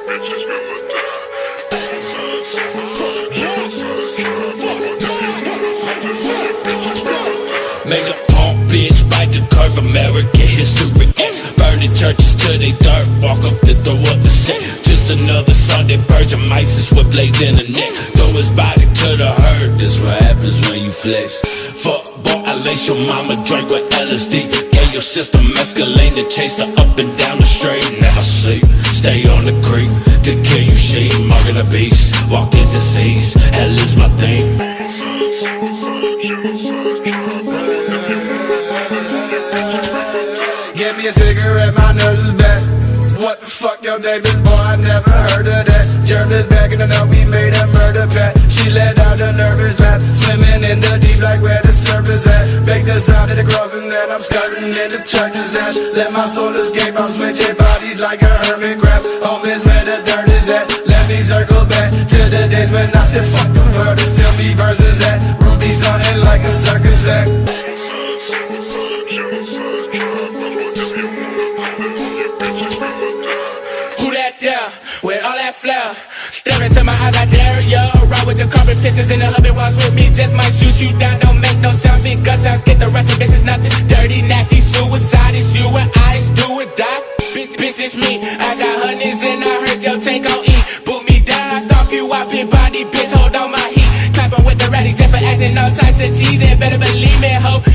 Make a punk bitch bite the curve, American history X. Burning churches till they dirt, walk up the door of the set. Just another Sunday purge of ISIS with blades in the neck. Throw his body to the herd, this what happens when you flex. Fuck boy, I lace your mama drink with LSD. Gave your sister mescaline to chase her up and down the street. Never sleep, stay on the creek to kill you sheep. Marking the beast, walk in disease, hell is my theme. Give me a cigarette, my nerves is back. What the fuck, your neighbors, boy, I never heard of that. Germ is back in the night, we made a murder pact. She let out a nervous laugh, swimming in the deep like where the surface at. Make the sound of the cross and then I'm skirting in the church's ash. Let my soul escape, I'm switching bodies like a hermit crab. Home is where the dirt is at. Let me circle back to the days when I said fuck the world, it's still me versus that. Ruby stunting like a circus act. Who that there, with all that flair? Stare into my eyes, I dare ya. Ride with the carpet pistons in the hubby walls with me. Just might shoot you down, don't make no sound. Big gun sounds, get the rest of this is nothing. Dirty, nasty, suicide, it's you and I, it's do or die. Bitch, it's me,